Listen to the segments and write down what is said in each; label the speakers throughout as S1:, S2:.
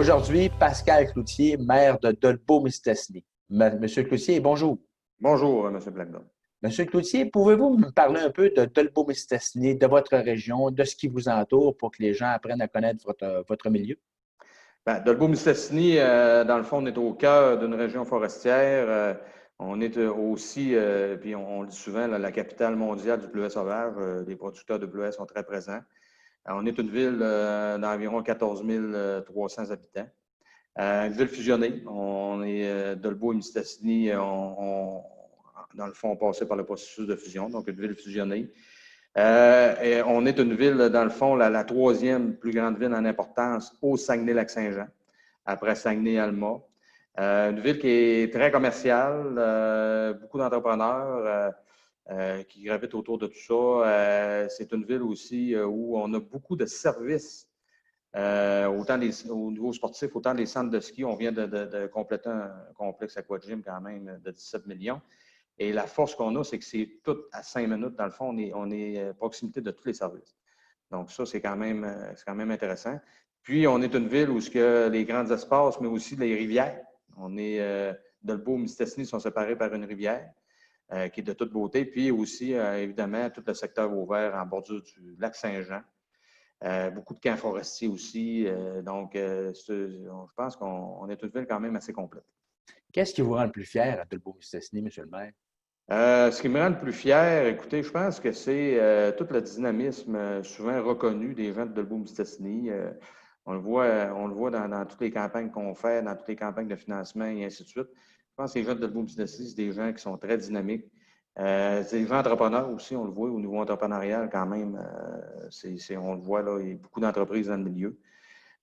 S1: Aujourd'hui, Pascal Cloutier, maire de Dolbeau-Mistassini. Monsieur Cloutier, bonjour.
S2: Bonjour, M. Blackdon.
S1: Monsieur Cloutier, pouvez-vous me parler un peu de Dolbeau-Mistassini, de votre région, de ce qui vous entoure pour que les gens apprennent à connaître votre milieu?
S2: Dolbeau-Mistassini, dans le fond, on est au cœur d'une région forestière. On est aussi, puis on le dit souvent, la capitale mondiale du bleuet sauvage. Les producteurs de bleuets sont très présents. On est une ville d'environ 14 300 habitants. Une ville fusionnée. On est Dolbeau et Mistassini, dans le fond, on passait par le processus de fusion, donc une ville fusionnée. Et on est une ville, dans le fond, la troisième plus grande ville en importance au Saguenay-Lac-Saint-Jean, après Saguenay-Alma. Une ville qui est très commerciale, beaucoup d'entrepreneurs qui gravitent autour de tout ça. C'est une ville aussi où on a beaucoup de services, autant au niveau sportif, autant les centres de ski. On vient de compléter un complexe aquagym quand même de 17 millions. Et la force qu'on a, c'est que c'est tout à 5 minutes. Dans le fond, on est à proximité de tous les services. Donc, ça, c'est quand même intéressant. Puis, on est une ville où il y a les grands espaces, mais aussi les rivières. On est Dolbeau et Mistassini sont séparés par une rivière qui est de toute beauté. Puis aussi, évidemment, tout le secteur ouvert en bordure du lac Saint-Jean. Beaucoup de camps forestiers aussi. Donc, je pense qu'on est une ville quand même assez complète.
S1: Qu'est-ce qui vous rend le plus fier à Dolbeau-Mistassini, Monsieur le maire?
S2: Ce qui me rend le plus fier, écoutez, je pense que c'est tout le dynamisme souvent reconnu des gens de Dolbeau-Mistassini. On le voit dans toutes les campagnes qu'on fait, dans toutes les campagnes de financement et ainsi de suite. Je pense que les gens de Dolbeau-Mistassini, c'est des gens qui sont très dynamiques. C'est des gens entrepreneurs aussi, on le voit au niveau entrepreneurial quand même. On le voit, là, il y a beaucoup d'entreprises dans le milieu.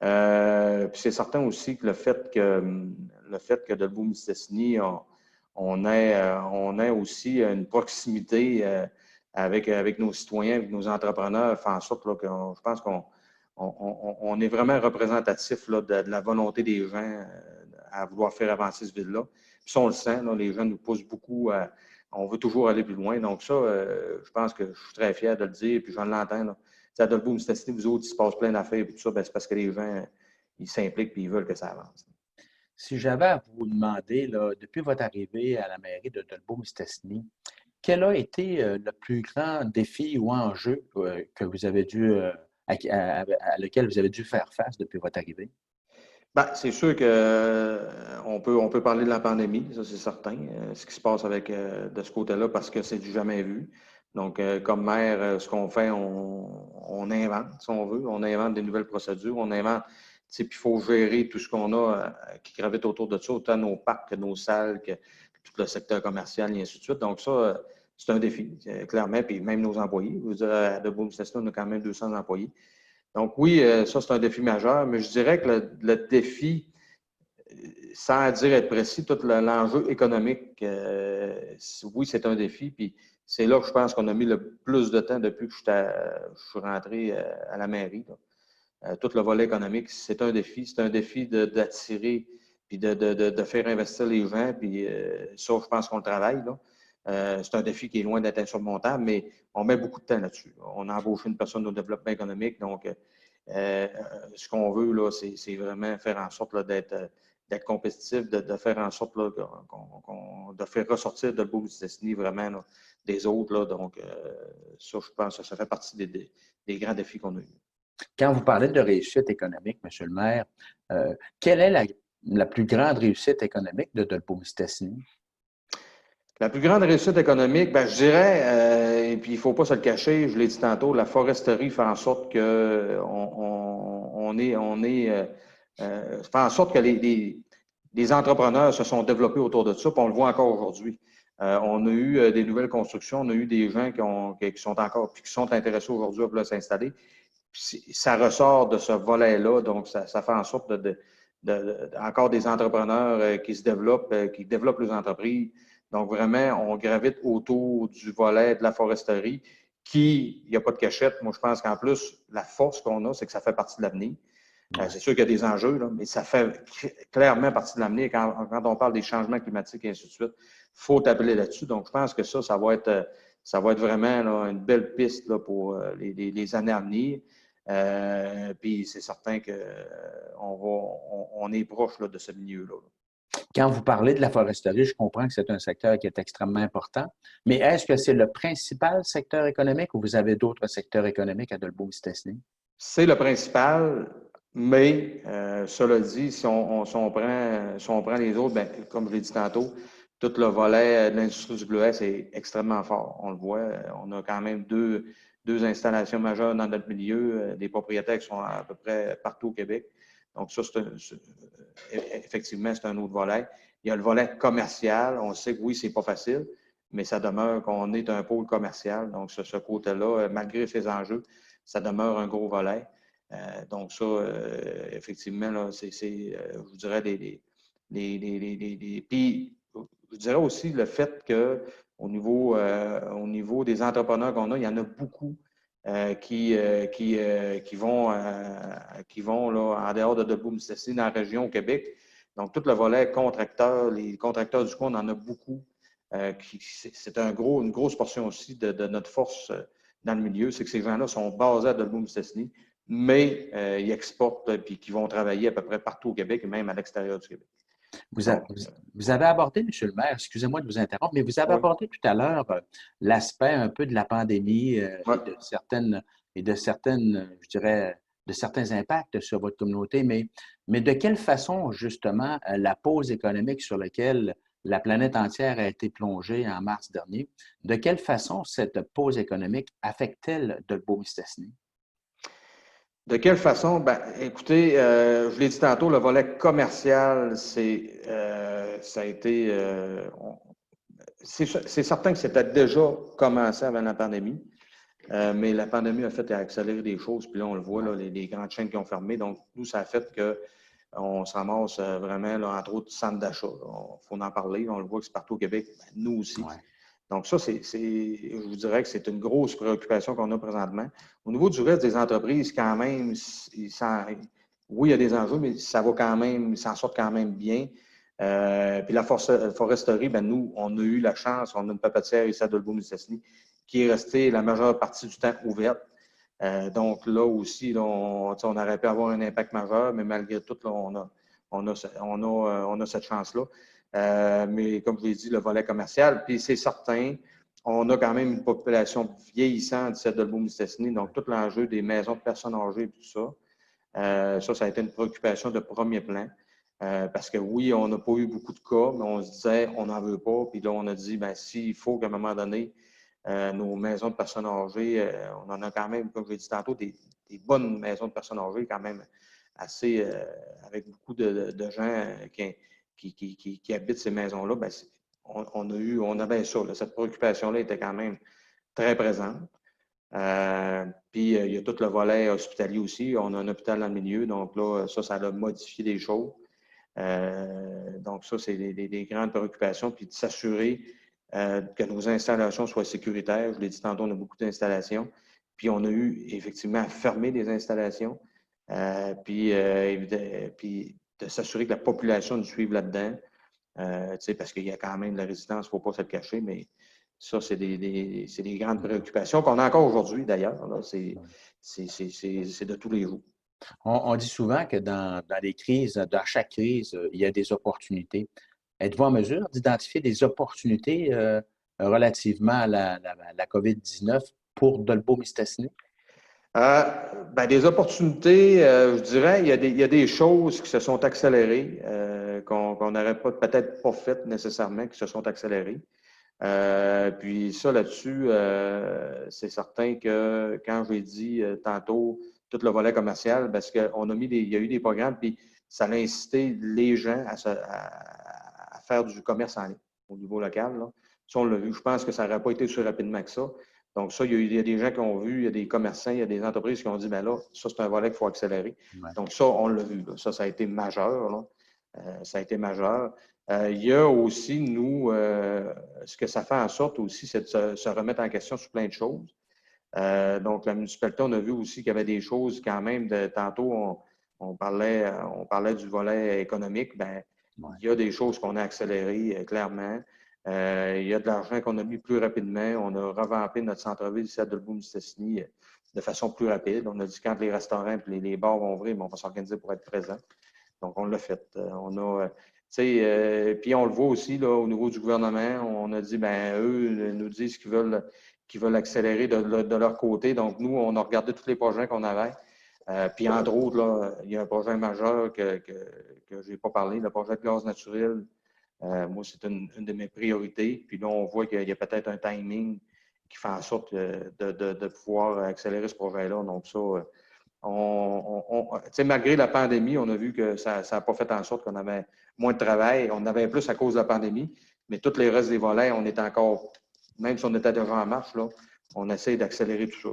S2: Puis c'est certain aussi que le fait que Dolbeau-Mistassini on ait aussi une proximité avec nos citoyens, avec nos entrepreneurs, fait en sorte là, que je pense qu'on est vraiment représentatif là, de la volonté des gens à vouloir faire avancer cette ville-là. Puis ça, on le sent, là, les gens nous poussent beaucoup on veut toujours aller plus loin. Donc ça, je pense que je suis très fier de le dire, puis je viens de l'entendre. À Dolbeau-Mistassini, vous autres, il se passe plein d'affaires et tout ça, c'est parce que les gens, ils s'impliquent et ils veulent que ça avance.
S1: Si j'avais à vous demander, là, depuis votre arrivée à la mairie de Dolbeau-Mistassini, quel a été le plus grand défi ou enjeu que vous avez dû, à lequel vous avez dû faire face depuis votre arrivée?
S2: C'est sûr qu'on peut parler de la pandémie, ça c'est certain, ce qui se passe de ce côté-là, parce que c'est du jamais vu. Donc, comme maire, ce qu'on fait, on invente, si on veut, on invente des nouvelles procédures, on invente, puis il faut gérer tout ce qu'on a qui gravite autour de ça, autant nos parcs que nos salles, que tout le secteur commercial, et ainsi de suite. Donc, ça, c'est un défi, clairement, puis même nos employés. Je veux dire, à Dolbeau-Mistassini, on a quand même 200 employés. Donc oui, ça, c'est un défi majeur, mais je dirais que le défi, sans dire être précis, tout l'enjeu économique, oui, c'est un défi. Puis c'est là que je pense qu'on a mis le plus de temps depuis que je suis rentré à la mairie. Tout le volet économique, c'est un défi. C'est un défi d'attirer puis de faire investir les gens. Puis ça, je pense qu'on le travaille. Là. C'est un défi qui est loin d'être insurmontable, mais on met beaucoup de temps là-dessus. On a embauché une personne au développement économique. Donc, ce qu'on veut, là, c'est vraiment faire en sorte d'être compétitif, de faire en sorte là, de faire ressortir de Dolbeau-Mistassini vraiment là, des autres. Là. Donc, ça, je pense que ça fait partie des grands défis qu'on a eus.
S1: Quand vous parlez de réussite économique, Monsieur le maire, quelle est la plus grande réussite économique de Dolbeau-Mistassini?
S2: La plus grande réussite économique, je dirais, et puis il ne faut pas se le cacher, je l'ai dit tantôt, la foresterie fait en sorte que fait en sorte que les entrepreneurs se sont développés autour de ça, puis on le voit encore aujourd'hui. On a eu des nouvelles constructions, on a eu des gens qui sont encore, puis qui sont intéressés aujourd'hui à s'installer. Ça ressort de ce volet-là, donc ça fait en sorte encore des entrepreneurs qui se développent, qui développent leurs entreprises. Donc, vraiment, on gravite autour du volet de la foresterie il n'y a pas de cachette. Moi, je pense qu'en plus, la force qu'on a, c'est que ça fait partie de l'avenir. C'est sûr qu'il y a des enjeux, là, mais ça fait clairement partie de l'avenir. Quand on parle des changements climatiques et ainsi de suite, il faut t'appeler là-dessus. Donc, je pense que ça va être vraiment là, une belle piste là, pour les années à venir. Puis c'est certain qu'on est proche là, de ce milieu-là.
S1: Quand vous parlez de la foresterie, je comprends que c'est un secteur qui est extrêmement important, mais est-ce que c'est le principal secteur économique ou vous avez d'autres secteurs économiques à Dolbeau-Mistassini?
S2: C'est le principal, mais cela dit, si on prend les autres, ben, comme je l'ai dit tantôt, tout le volet de l'industrie du bleuet, c'est extrêmement fort. On le voit, on a quand même deux installations majeures dans notre milieu, des propriétaires qui sont à peu près partout au Québec. Donc ça, effectivement, c'est un autre volet. Il y a le volet commercial. On sait que oui, c'est pas facile, mais ça demeure qu'on est un pôle commercial. Donc, ce côté-là, malgré ses enjeux, ça demeure un gros volet. Donc, ça, effectivement, là, je vous dirais, puis, je dirais aussi le fait qu'au niveau des entrepreneurs qu'on a, il y en a beaucoup qui vont là, en dehors de Dolbeau-Mistassini, dans la région au Québec. Donc, tout le volet contracteurs, les contracteurs du coin, on en a beaucoup. C'est une grosse portion aussi de notre force dans le milieu, c'est que ces gens-là sont basés à Dolbeau-Mistassini, mais ils exportent et qui vont travailler à peu près partout au Québec et même à l'extérieur du Québec.
S1: Vous,
S2: Donc,
S1: vous avez abordé, Monsieur le maire, excusez-moi de vous interrompre, mais vous avez
S2: oui.
S1: abordé tout à l'heure l'aspect un peu de la pandémie
S2: Ouais.
S1: et de certaines, je dirais, de certains impacts sur votre communauté, mais de quelle façon, justement, la pause économique sur laquelle la planète entière a été plongée en mars dernier, de quelle façon cette pause économique affecte-t-elle Dolbeau-Mistassini?
S2: De quelle façon? Ben, écoutez, je l'ai dit tantôt, le volet commercial, ça a été. C'est certain que c'était déjà commencé avant la pandémie, mais la pandémie a fait accélérer des choses. Puis là, on le voit, là, les grandes chaînes qui ont fermé. Donc, nous, ça a fait qu'on se ramasse vraiment, là, entre autres, centres d'achat. Il faut en parler. On le voit que c'est partout au Québec. Ben, nous aussi.
S1: Ouais.
S2: Donc, ça, je vous dirais que c'est une grosse préoccupation qu'on a présentement. Au niveau du reste des entreprises, quand même, oui, il y a des enjeux, mais ça va quand même, ils s'en sortent quand même bien. Puis la foresterie, ben nous, on a eu la chance, on a une papetière ici à Dolbeau-Mistassini qui est restée la majeure partie du temps ouverte. Donc là aussi, là, on aurait pu avoir un impact majeur, mais malgré tout, là, on a cette chance-là. Mais comme je l'ai dit, le volet commercial, puis c'est certain, on a quand même une population vieillissante ici à Dolbeau-Mistassini, donc tout l'enjeu des maisons de personnes âgées et tout ça, ça a été une préoccupation de premier plan. Parce que oui, on n'a pas eu beaucoup de cas, mais on se disait, on n'en veut pas. Puis là, on a dit, ben s'il faut qu'à un moment donné, nos maisons de personnes âgées, on en a quand même, comme je l'ai dit tantôt, des bonnes maisons de personnes âgées, quand même assez, avec beaucoup de gens qui habitent ces maisons-là. Ben, on avait ça. Là, cette préoccupation-là était quand même très présente. Puis, il y a tout le volet hospitalier aussi. On a un hôpital dans le milieu, donc là, ça a modifié des choses. Donc, ça, c'est des grandes préoccupations. Puis, de s'assurer que nos installations soient sécuritaires. Je l'ai dit tantôt, on a beaucoup d'installations. Puis, on a eu effectivement à fermer des installations. Puis, de s'assurer que la population nous suive là-dedans. Parce qu'il y a quand même de la résistance, il ne faut pas se le cacher, mais ça, c'est des grandes préoccupations qu'on a encore aujourd'hui, d'ailleurs. C'est de tous les jours.
S1: On dit souvent que dans les crises, dans chaque crise, il y a des opportunités. Êtes-vous en mesure d'identifier des opportunités relativement à la COVID-19 pour Dolbeau-Mistassini?
S2: Ben, des opportunités, je dirais, il y a des choses qui se sont accélérées, qu'on n'aurait peut-être pas faites nécessairement, qui se sont accélérées. Puis ça, là-dessus, c'est certain que quand j'ai dit tantôt tout le volet commercial, parce qu'on a il y a eu des programmes, puis ça a incité les gens à faire du commerce en ligne au niveau local. Là. Ça, on l'a vu. Je pense que ça n'aurait pas été aussi rapidement que ça. Donc, ça, il y a des gens qui ont vu, il y a des commerçants, il y a des entreprises qui ont dit, bien là, ça, c'est un volet qu'il faut accélérer.
S1: Ouais.
S2: Donc, ça, on l'a vu. Là. Ça a été majeur. Là. Ça a été majeur. Il y a aussi, nous, ce que ça fait en sorte aussi, c'est de se remettre en question sur plein de choses. Donc, la municipalité, on a vu aussi qu'il y avait des choses quand même. Tantôt, on parlait du volet économique. Bien,
S1: Ouais.
S2: il y a des choses qu'on a accélérées, clairement. Il y a de l'argent qu'on a mis plus rapidement. On a revampé notre centre-ville ici à Dolbeau-Mistassini de façon plus rapide. On a dit quand les restaurants et les bars vont ouvrir, on va s'organiser pour être présents. Donc, on l'a fait. Puis on le voit aussi là, au niveau du gouvernement. On a dit, ben eux nous disent qu'ils veulent accélérer de leur côté. Donc, nous, on a regardé tous les projets qu'on avait. Puis, entre autres, là, il y a un projet majeur que je n'ai pas parlé, le projet de gaz naturel. Moi, c'est une de mes priorités. Puis là, on voit qu'il y a peut-être un timing qui fait en sorte de pouvoir accélérer ce projet-là. Donc, ça, malgré la pandémie, on a vu que ça n'a pas fait en sorte qu'on avait moins de travail. On avait plus à cause de la pandémie, mais tous les restes des volets, on est encore, même si on était déjà en marche, là, on essaie d'accélérer tout ça.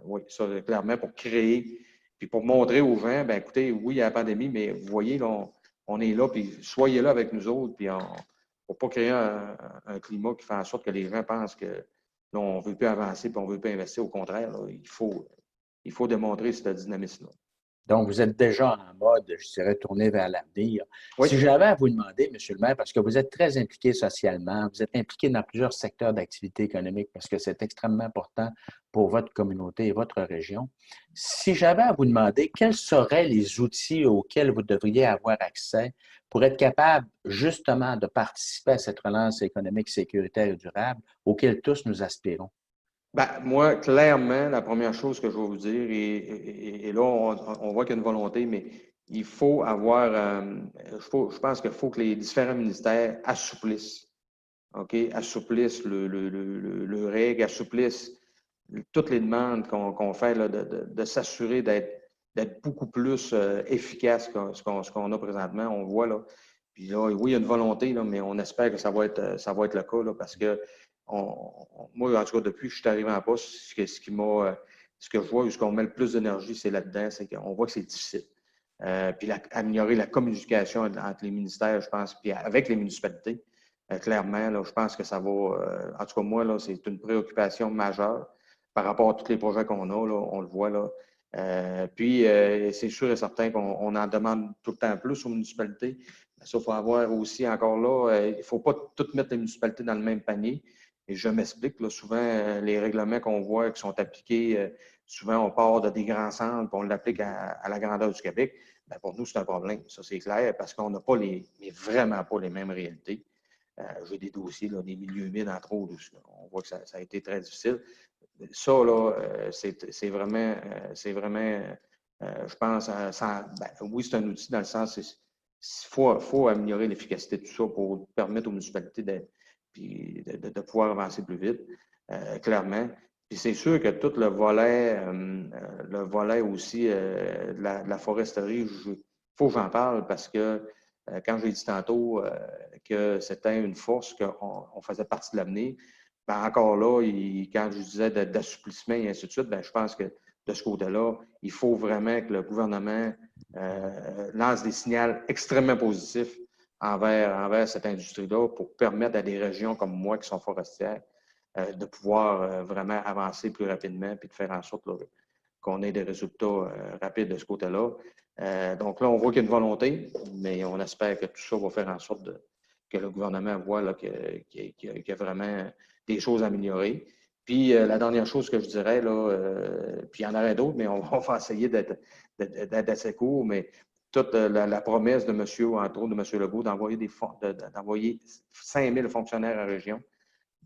S2: Oui, ça, clairement, pour créer, puis pour montrer aux gens, ben écoutez, oui, il y a la pandémie, mais vous voyez, là, on est là, puis soyez là avec nous autres, puis pour pas créer un climat qui fait en sorte que les gens pensent que là, on ne veut plus avancer, puis on ne veut plus investir. Au contraire, là, il faut démontrer ce dynamisme-là.
S1: Donc, vous êtes déjà en mode, je dirais, tourné vers l'avenir.
S2: Oui.
S1: Si j'avais à vous demander, M. le maire, parce que vous êtes très impliqué socialement, vous êtes impliqué dans plusieurs secteurs d'activité économique parce que c'est extrêmement important pour votre communauté et votre région. Si j'avais à vous demander quels seraient les outils auxquels vous devriez avoir accès pour être capable justement de participer à cette relance économique sécuritaire et durable auquel tous nous aspirons?
S2: Ben, moi, clairement, la première chose que je vais vous dire, et là, on voit qu'il y a une volonté, mais il faut avoir, je pense qu'il faut que les différents ministères assouplissent, OK? Assouplissent le règle, assouplissent toutes les demandes qu'on fait là, de s'assurer d'être beaucoup plus efficace que ce qu'on a présentement. On voit là. Puis là, oui, il y a une volonté, là, mais on espère que ça va être le cas là, parce que moi, en tout cas, depuis que je suis arrivé en poste, ce que je vois, où ce qu'on met le plus d'énergie, c'est là-dedans, c'est qu'on voit que c'est difficile. Puis améliorer la communication entre les ministères, je pense, puis avec les municipalités. Clairement, là, je pense que ça va. En tout cas, moi, là, c'est une préoccupation majeure par rapport à tous les projets qu'on a, là, on le voit là. Puis, c'est sûr et certain qu'on en demande tout le temps plus aux municipalités. Ça, il faut avoir aussi encore là, il ne faut pas tout mettre les municipalités dans le même panier. Et je m'explique, là, souvent, les règlements qu'on voit qui sont appliqués, souvent, on part de des grands centres, puis on l'applique à la grandeur du Québec. Bien, pour nous, c'est un problème, ça c'est clair, parce qu'on n'a pas mais vraiment pas les mêmes réalités. J'ai des dossiers, là, des milieux humides, entre autres, on voit que ça a été très difficile. Ça, là, c'est vraiment, je pense, oui, c'est un outil dans le sens, il faut améliorer l'efficacité de tout ça pour permettre aux municipalités de pouvoir avancer plus vite, clairement. Puis c'est sûr que tout le volet aussi de la foresterie, il faut que j'en parle parce que quand j'ai dit tantôt que c'était une force, qu'on faisait partie de l'avenir, ben encore là, quand je disais d'assouplissement et ainsi de suite, ben je pense que de ce côté-là, il faut vraiment que le gouvernement lance des signaux extrêmement positifs envers cette industrie-là pour permettre à des régions comme moi qui sont forestières de pouvoir vraiment avancer plus rapidement puis de faire en sorte qu'on ait des résultats rapides de ce côté-là. Donc là, on voit qu'il y a une volonté, mais on espère que tout ça va faire en sorte que le gouvernement voit qu'il y a vraiment des choses à améliorer. Puis la dernière chose que je dirais, là, puis il y en aurait d'autres, mais on va essayer d'être assez court, mais toute la promesse de monsieur, entre autres de M. Legault, d'envoyer 5 000 fonctionnaires à la région,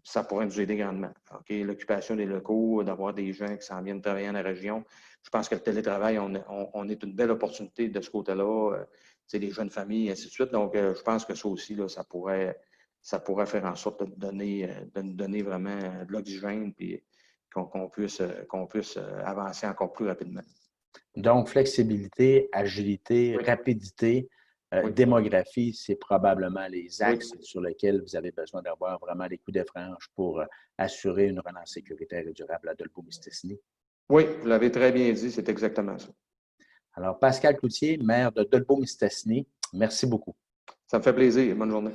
S2: ça pourrait nous aider grandement. Okay? L'occupation des locaux, d'avoir des gens qui s'en viennent travailler dans la région. Je pense que le télétravail, on est une belle opportunité de ce côté-là. Les jeunes familles, et ainsi de suite. Donc, je pense que ça aussi, là, ça pourrait faire en sorte de nous donner vraiment de l'oxygène puis qu'on puisse avancer encore plus rapidement.
S1: Donc, flexibilité, agilité,
S2: Oui.
S1: rapidité,
S2: Oui.
S1: démographie, c'est probablement les axes
S2: Oui.
S1: sur lesquels vous avez besoin d'avoir vraiment les coups de franche pour assurer une relance sécuritaire et durable à Dolbeau-Mistassini.
S2: Oui, vous l'avez très bien dit, c'est exactement ça.
S1: Alors, Pascal Cloutier, maire de Dolbeau-Mistassini, merci beaucoup.
S2: Ça me fait plaisir. Bonne journée.